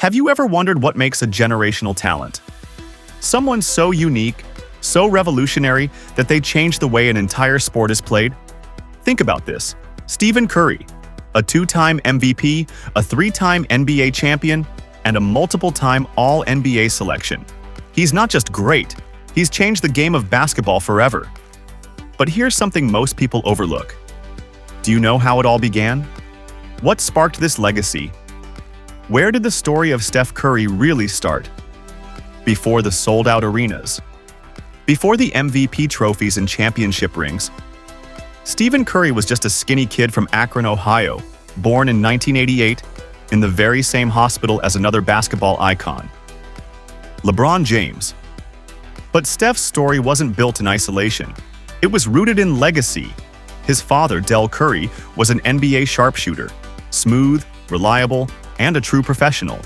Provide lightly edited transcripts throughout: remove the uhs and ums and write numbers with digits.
Have you ever wondered what makes a generational talent? Someone so unique, so revolutionary that they change the way an entire sport is played? Think about this. Stephen Curry, a two-time MVP, a three-time NBA champion, and a multiple-time All-NBA selection. He's not just great, he's changed the game of basketball forever. But here's something most people overlook. Do you know how it all began? What sparked this legacy? Where did the story of Steph Curry really start? Before the sold-out arenas. Before the MVP trophies and championship rings. Stephen Curry was just a skinny kid from Akron, Ohio, born in 1988 in the very same hospital as another basketball icon, LeBron James. But Steph's story wasn't built in isolation. It was rooted in legacy. His father, Del Curry, was an NBA sharpshooter, smooth, reliable, and a true professional.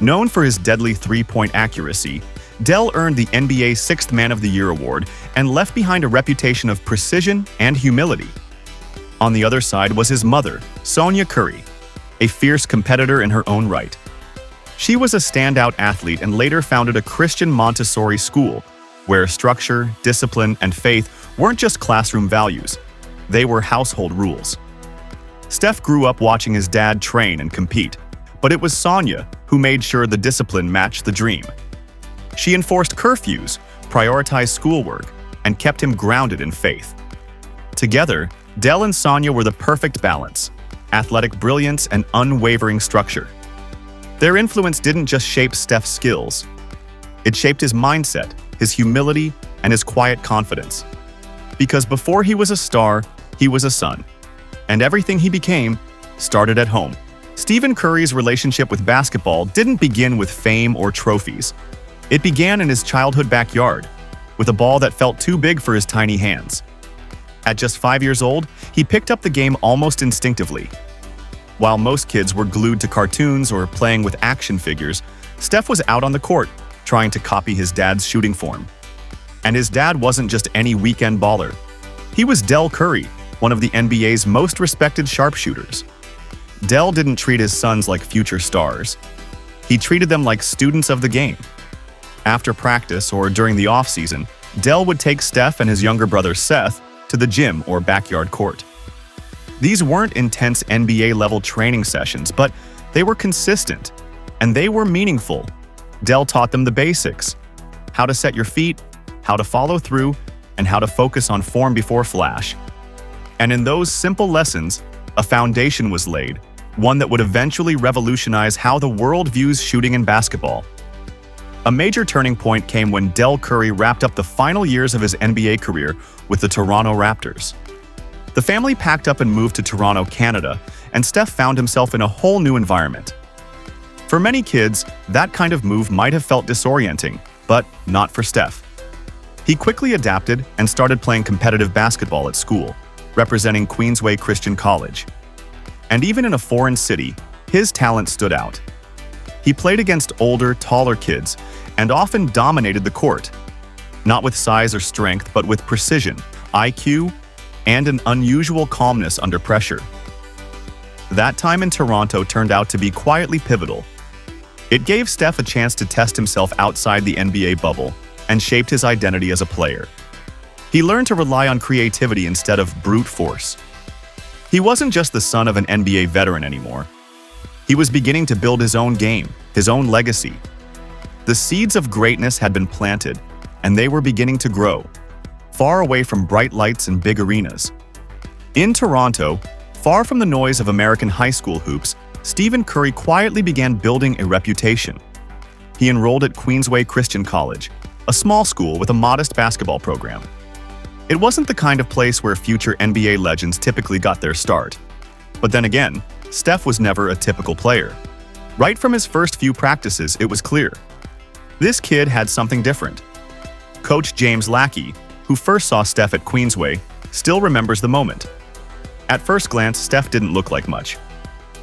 Known for his deadly three-point accuracy, Del earned the NBA's Sixth Man of the Year award and left behind a reputation of precision and humility. On the other side was his mother, Sonia Curry, a fierce competitor in her own right. She was a standout athlete and later founded a Christian Montessori school, where structure, discipline, and faith weren't just classroom values, they were household rules. Steph grew up watching his dad train and compete, but it was Sonia who made sure the discipline matched the dream. She enforced curfews, prioritized schoolwork, and kept him grounded in faith. Together, Del and Sonia were the perfect balance: athletic brilliance and unwavering structure. Their influence didn't just shape Steph's skills. It shaped his mindset, his humility, and his quiet confidence. Because before he was a star, he was a son. And everything he became started at home. Stephen Curry's relationship with basketball didn't begin with fame or trophies. It began in his childhood backyard, with a ball that felt too big for his tiny hands. At just 5 years old, he picked up the game almost instinctively. While most kids were glued to cartoons or playing with action figures, Steph was out on the court, trying to copy his dad's shooting form. And his dad wasn't just any weekend baller. He was Del Curry, one of the NBA's most respected sharpshooters. Del didn't treat his sons like future stars. He treated them like students of the game. After practice or during the off-season, Del would take Steph and his younger brother Seth to the gym or backyard court. These weren't intense NBA-level training sessions, but they were consistent, and they were meaningful. Del taught them the basics: how to set your feet, how to follow through, and how to focus on form before flash. And in those simple lessons, a foundation was laid, one that would eventually revolutionize how the world views shooting and basketball. A major turning point came when Del Curry wrapped up the final years of his NBA career with the Toronto Raptors. The family packed up and moved to Toronto, Canada, and Steph found himself in a whole new environment. For many kids, that kind of move might have felt disorienting, but not for Steph. He quickly adapted and started playing competitive basketball at school, representing Queensway Christian College. And even in a foreign city, his talent stood out. He played against older, taller kids and often dominated the court, not with size or strength, but with precision, IQ, and an unusual calmness under pressure. That time in Toronto turned out to be quietly pivotal. It gave Steph a chance to test himself outside the NBA bubble and shaped his identity as a player. He learned to rely on creativity instead of brute force. He wasn't just the son of an NBA veteran anymore. He was beginning to build his own game, his own legacy. The seeds of greatness had been planted, and they were beginning to grow, far away from bright lights and big arenas. In Toronto, far from the noise of American high school hoops, Stephen Curry quietly began building a reputation. He enrolled at Queensway Christian College, a small school with a modest basketball program. It wasn't the kind of place where future NBA legends typically got their start. But then again, Steph was never a typical player. Right from his first few practices, it was clear. This kid had something different. Coach James Lackey, who first saw Steph at Queensway, still remembers the moment. At first glance, Steph didn't look like much.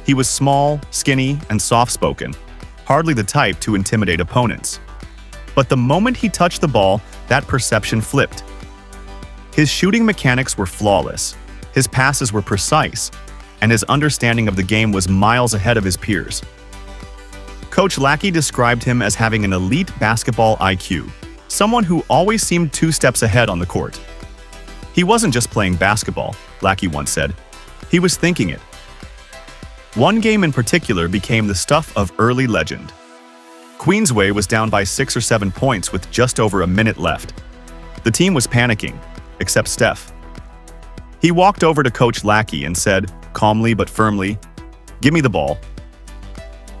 He was small, skinny, and soft-spoken, hardly the type to intimidate opponents. But the moment he touched the ball, that perception flipped. His shooting mechanics were flawless, his passes were precise, and his understanding of the game was miles ahead of his peers. Coach Lackey described him as having an elite basketball IQ, someone who always seemed 2 steps ahead on the court. He wasn't just playing basketball, Lackey once said. He was thinking it. One game in particular became the stuff of early legend. Queensway was down by 6 or 7 points with just over a minute left. The team was panicking, except Steph. He walked over to Coach Lackey and said, calmly but firmly, "Give me the ball."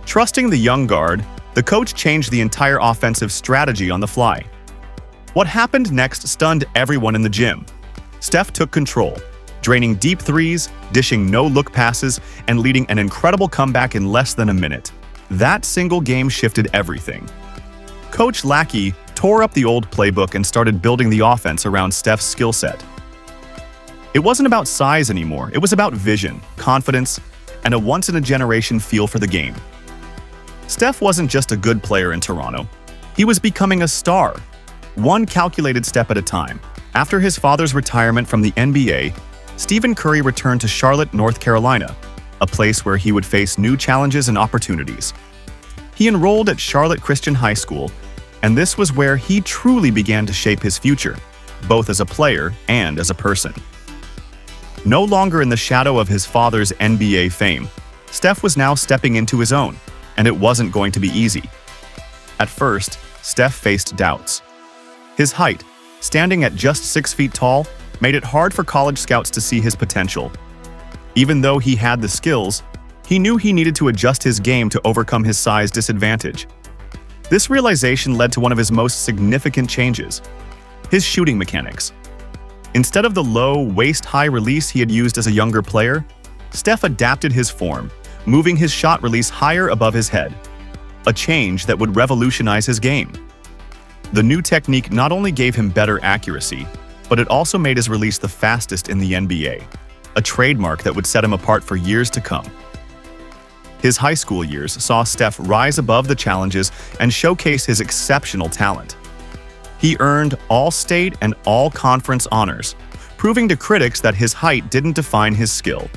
Trusting the young guard, the coach changed the entire offensive strategy on the fly. What happened next stunned everyone in the gym. Steph took control, draining deep threes, dishing no-look passes, and leading an incredible comeback in less than a minute. That single game shifted everything. Coach Lackey tore up the old playbook and started building the offense around Steph's skill set. It wasn't about size anymore, it was about vision, confidence, and a once-in-a-generation feel for the game. Steph wasn't just a good player in Toronto. He was becoming a star, one calculated step at a time. After his father's retirement from the NBA, Stephen Curry returned to Charlotte, North Carolina, a place where he would face new challenges and opportunities. He enrolled at Charlotte Christian High School, and this was where he truly began to shape his future, both as a player and as a person. No longer in the shadow of his father's NBA fame, Steph was now stepping into his own, and it wasn't going to be easy. At first, Steph faced doubts. His height, standing at just 6 feet tall, made it hard for college scouts to see his potential. Even though he had the skills, he knew he needed to adjust his game to overcome his size disadvantage. This realization led to one of his most significant changes: his shooting mechanics. Instead of the low, waist-high release he had used as a younger player, Steph adapted his form, moving his shot release higher above his head, a change that would revolutionize his game. The new technique not only gave him better accuracy, but it also made his release the fastest in the NBA, a trademark that would set him apart for years to come. His high school years saw Steph rise above the challenges and showcase his exceptional talent. He earned All-State and All-Conference honors, proving to critics that his height didn't define his skill.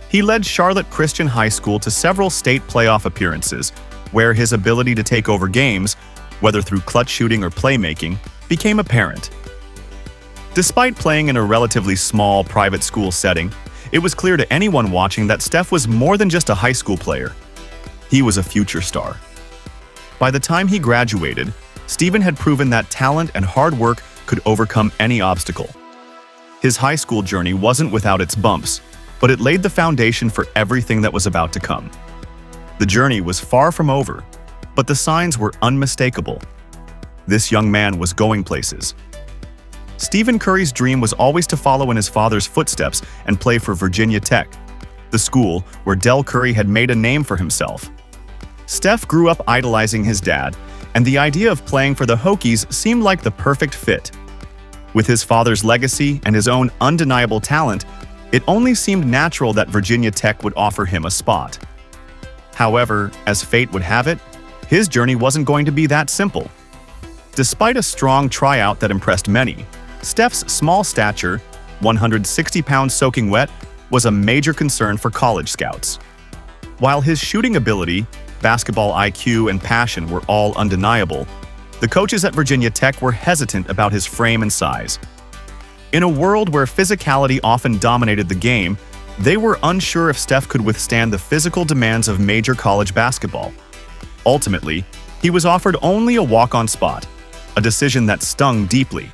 He led Charlotte Christian High School to several state playoff appearances, where his ability to take over games, whether through clutch shooting or playmaking, became apparent. Despite playing in a relatively small private school setting, it was clear to anyone watching that Steph was more than just a high school player. He was a future star. By the time he graduated, Stephen had proven that talent and hard work could overcome any obstacle. His high school journey wasn't without its bumps, but it laid the foundation for everything that was about to come. The journey was far from over, but the signs were unmistakable. This young man was going places. Stephen Curry's dream was always to follow in his father's footsteps and play for Virginia Tech, the school where Del Curry had made a name for himself. Steph grew up idolizing his dad, and the idea of playing for the Hokies seemed like the perfect fit. With his father's legacy and his own undeniable talent, it only seemed natural that Virginia Tech would offer him a spot. However, as fate would have it, his journey wasn't going to be that simple. Despite a strong tryout that impressed many, Steph's small stature, 160 pounds soaking wet, was a major concern for college scouts. While his shooting ability, basketball IQ, and passion were all undeniable, the coaches at Virginia Tech were hesitant about his frame and size. In a world where physicality often dominated the game, they were unsure if Steph could withstand the physical demands of major college basketball. Ultimately, he was offered only a walk-on spot, a decision that stung deeply.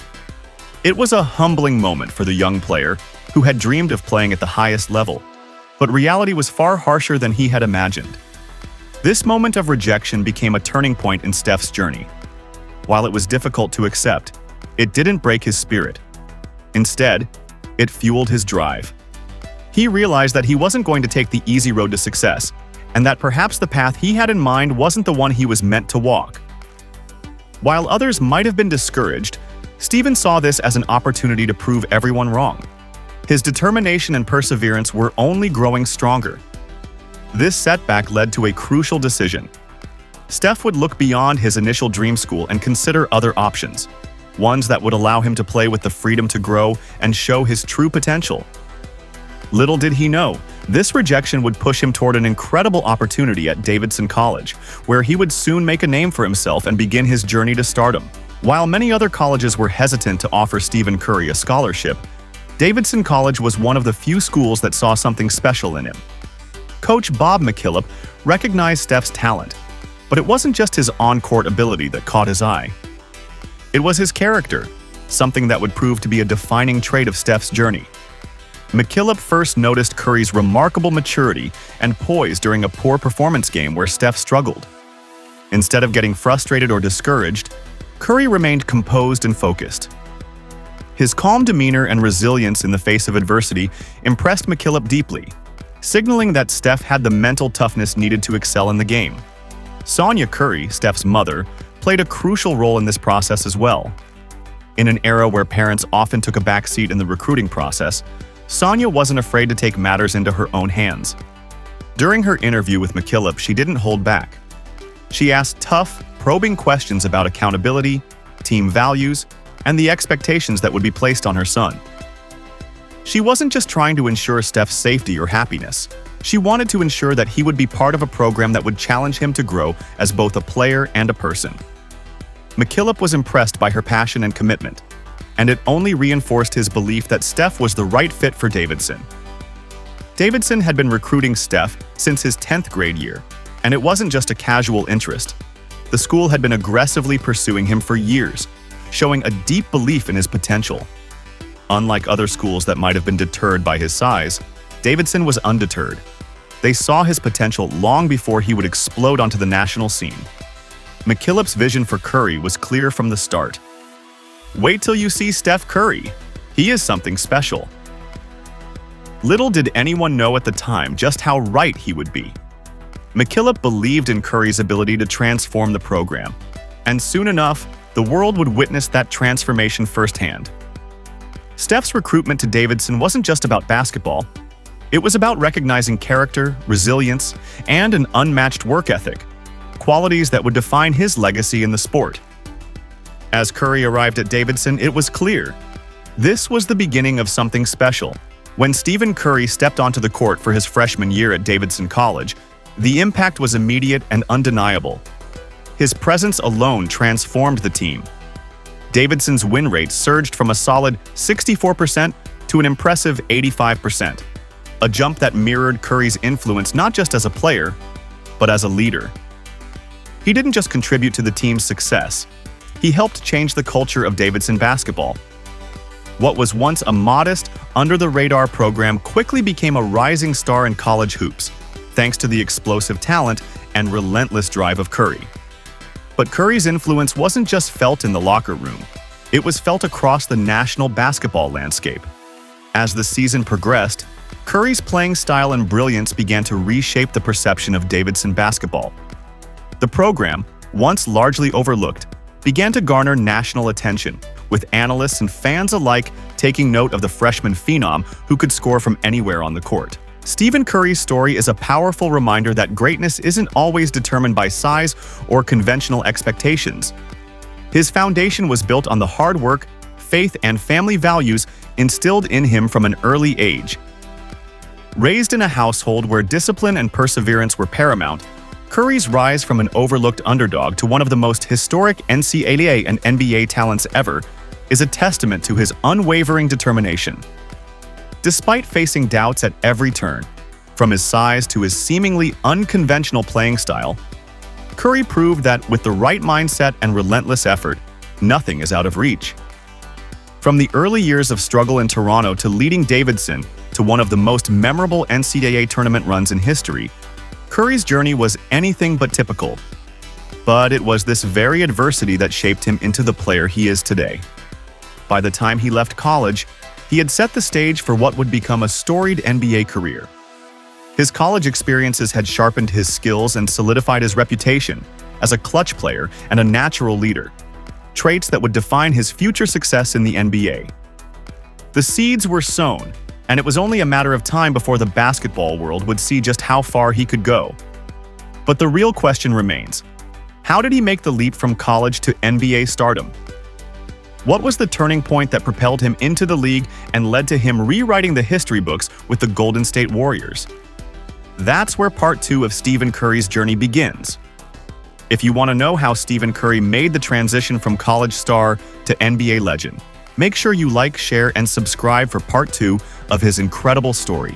It was a humbling moment for the young player who had dreamed of playing at the highest level, but reality was far harsher than he had imagined. This moment of rejection became a turning point in Steph's journey. While it was difficult to accept, it didn't break his spirit. Instead, it fueled his drive. He realized that he wasn't going to take the easy road to success, and that perhaps the path he had in mind wasn't the one he was meant to walk. While others might have been discouraged, Stephen saw this as an opportunity to prove everyone wrong. His determination and perseverance were only growing stronger. This setback led to a crucial decision. Steph would look beyond his initial dream school and consider other options, ones that would allow him to play with the freedom to grow and show his true potential. Little did he know, This rejection would push him toward an incredible opportunity at Davidson College, where he would soon make a name for himself and begin his journey to stardom. While many other colleges were hesitant to offer Stephen Curry a scholarship, Davidson College was one of the few schools that saw something special in him. Coach Bob McKillop recognized Steph's talent, but it wasn't just his on-court ability that caught his eye. It was his character, something that would prove to be a defining trait of Steph's journey. McKillop first noticed Curry's remarkable maturity and poise during a poor performance game where Steph struggled. Instead of getting frustrated or discouraged, Curry remained composed and focused. His calm demeanor and resilience in the face of adversity impressed McKillop deeply, signaling that Steph had the mental toughness needed to excel in the game. Sonia Curry, Steph's mother, played a crucial role in this process as well. In an era where parents often took a backseat in the recruiting process, Sonia wasn't afraid to take matters into her own hands. During her interview with McKillop, she didn't hold back. She asked tough, probing questions about accountability, team values, and the expectations that would be placed on her son. She wasn't just trying to ensure Steph's safety or happiness. She wanted to ensure that he would be part of a program that would challenge him to grow as both a player and a person. McKillop was impressed by her passion and commitment, and it only reinforced his belief that Steph was the right fit for Davidson. Davidson had been recruiting Steph since his 10th grade year, and it wasn't just a casual interest. The school had been aggressively pursuing him for years, showing a deep belief in his potential. Unlike other schools that might have been deterred by his size, Davidson was undeterred. They saw his potential long before he would explode onto the national scene. McKillop's vision for Curry was clear from the start. Wait till you see Steph Curry. He is something special. Little did anyone know at the time just how right he would be. McKillop believed in Curry's ability to transform the program, and soon enough, the world would witness that transformation firsthand. Steph's recruitment to Davidson wasn't just about basketball. It was about recognizing character, resilience, and an unmatched work ethic, qualities that would define his legacy in the sport. As Curry arrived at Davidson, it was clear. This was the beginning of something special. When Stephen Curry stepped onto the court for his freshman year at Davidson College, the impact was immediate and undeniable. His presence alone transformed the team. Davidson's win rate surged from a solid 64% to an impressive 85%, a jump that mirrored Curry's influence not just as a player, but as a leader. He didn't just contribute to the team's success. He helped change the culture of Davidson basketball. What was once a modest, under-the-radar program quickly became a rising star in college hoops, thanks to the explosive talent and relentless drive of Curry. But Curry's influence wasn't just felt in the locker room. It was felt across the national basketball landscape. As the season progressed, Curry's playing style and brilliance began to reshape the perception of Davidson basketball. The program, once largely overlooked, began to garner national attention, with analysts and fans alike taking note of the freshman phenom who could score from anywhere on the court. Stephen Curry's story is a powerful reminder that greatness isn't always determined by size or conventional expectations. His foundation was built on the hard work, faith, and family values instilled in him from an early age. Raised in a household where discipline and perseverance were paramount, Curry's rise from an overlooked underdog to one of the most historic NCAA and NBA talents ever is a testament to his unwavering determination. Despite facing doubts at every turn, from his size to his seemingly unconventional playing style, Curry proved that with the right mindset and relentless effort, nothing is out of reach. From the early years of struggle in Toronto to leading Davidson to one of the most memorable NCAA tournament runs in history, Curry's journey was anything but typical. But it was this very adversity that shaped him into the player he is today. By the time he left college, he had set the stage for what would become a storied NBA career. His college experiences had sharpened his skills and solidified his reputation as a clutch player and a natural leader, traits that would define his future success in the NBA. The seeds were sown, and it was only a matter of time before the basketball world would see just how far he could go. But the real question remains: how did he make the leap from college to NBA stardom? What was the turning point that propelled him into the league and led to him rewriting the history books with the Golden State Warriors? That's where part 2 of Stephen Curry's journey begins. If you want to know how Stephen Curry made the transition from college star to NBA legend, make sure you like, share, and subscribe for part 2 of his incredible story.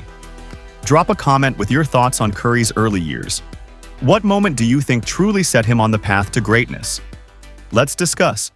Drop a comment with your thoughts on Curry's early years. What moment do you think truly set him on the path to greatness? Let's discuss.